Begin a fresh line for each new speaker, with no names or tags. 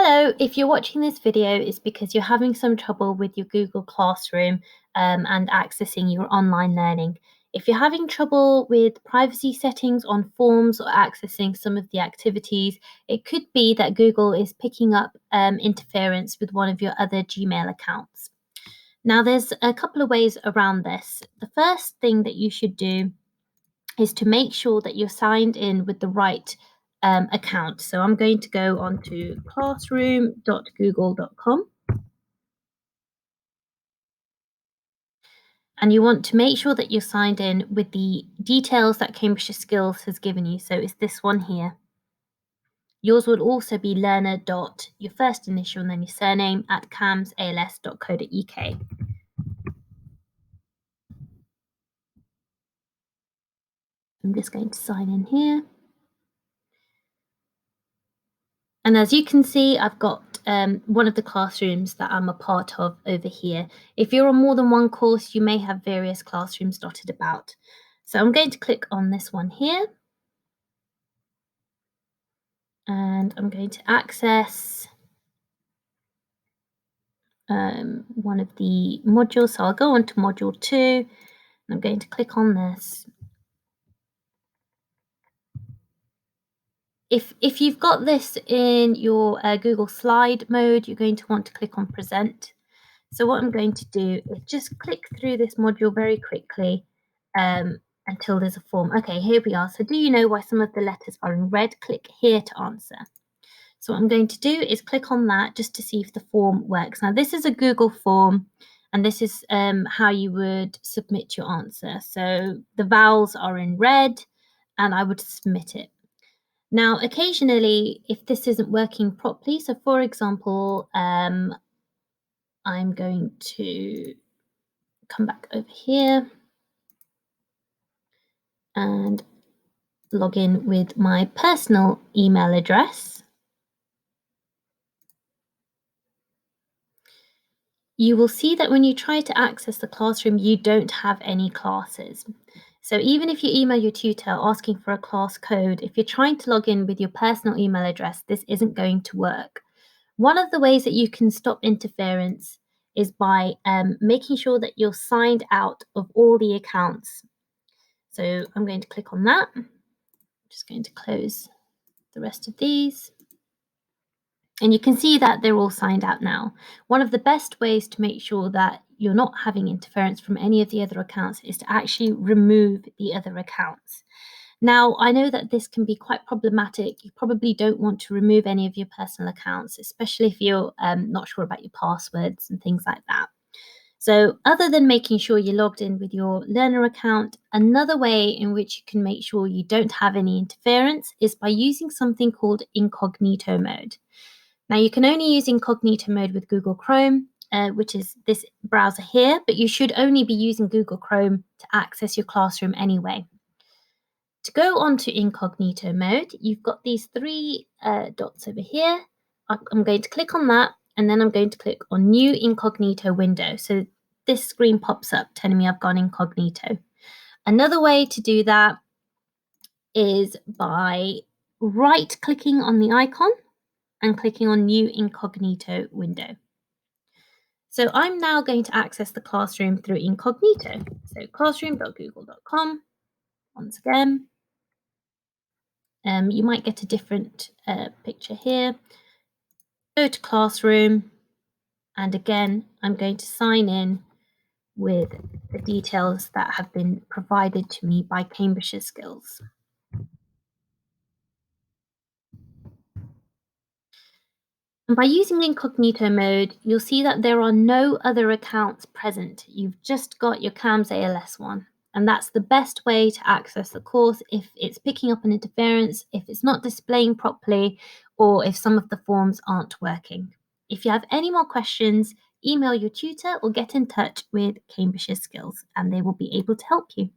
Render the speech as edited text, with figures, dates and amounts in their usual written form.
Hello, if you're watching this video, it's because you're having some trouble with your Google Classroom and accessing your online learning. If you're having trouble with privacy settings on forms or accessing some of the activities, it could be that Google is picking up interference with one of your other Gmail accounts. Now, there's a couple of ways around this. The first thing that you should do is to make sure that you're signed in with the right account. So I'm going to go on to classroom.google.com. And you want to make sure that you're signed in with the details that Cambridgeshire Skills has given you. So it's this one here. Yours would also be learner dot your first initial and then your surname at camsals.co.uk. I'm just going to sign in here. And as you can see, I've got one of the classrooms that I'm a part of over here. If you're on more than one course, you may have various classrooms dotted about. So I'm going to click on this one here. And I'm going to access one of the modules. So I'll go on to module 2. And I'm going to click on this. If you've got this in your Google Slide mode, you're going to want to click on Present. So what I'm going to do is just click through this module very quickly until there's a form. Okay, here we are. So do you know why some of the letters are in red? Click here to answer. So what I'm going to do is click on that just to see if the form works. Now, this is a Google form, and this is how you would submit your answer. So the vowels are in red, and I would submit it. Now, occasionally, if this isn't working properly, so for example, I'm going to come back over here and log in with my personal email address. You will see that when you try to access the classroom, you don't have any classes. So even if you email your tutor asking for a class code, if you're trying to log in with your personal email address, this isn't going to work. One of the ways that you can stop interference is by making sure that you're signed out of all the accounts. So I'm going to click on that. I'm just going to close the rest of these. And you can see that they're all signed out now. One of the best ways to make sure that you're not having interference from any of the other accounts is to actually remove the other accounts. Now, I know that this can be quite problematic. You probably don't want to remove any of your personal accounts, especially if you're not sure about your passwords and things like that. So other than making sure you're logged in with your learner account, another way in which you can make sure you don't have any interference is by using something called incognito mode. Now, you can only use incognito mode with Google Chrome, which is this browser here, but you should only be using Google Chrome to access your classroom anyway. To go on to incognito mode, you've got these three dots over here. I'm going to click on that, and then I'm going to click on New Incognito Window. So this screen pops up telling me I've gone incognito. Another way to do that is by right-clicking on the icon and clicking on New Incognito Window. So I'm now going to access the classroom through incognito. So classroom.google.com, once again. You might get a different picture here. Go to classroom, and again, I'm going to sign in with the details that have been provided to me by Cambridgeshire Skills. And by using incognito mode, you'll see that there are no other accounts present. You've just got your CAMS ALS one. And that's the best way to access the course if it's picking up an interference, if it's not displaying properly, or if some of the forms aren't working. If you have any more questions, email your tutor or get in touch with Cambridgeshire Skills and they will be able to help you.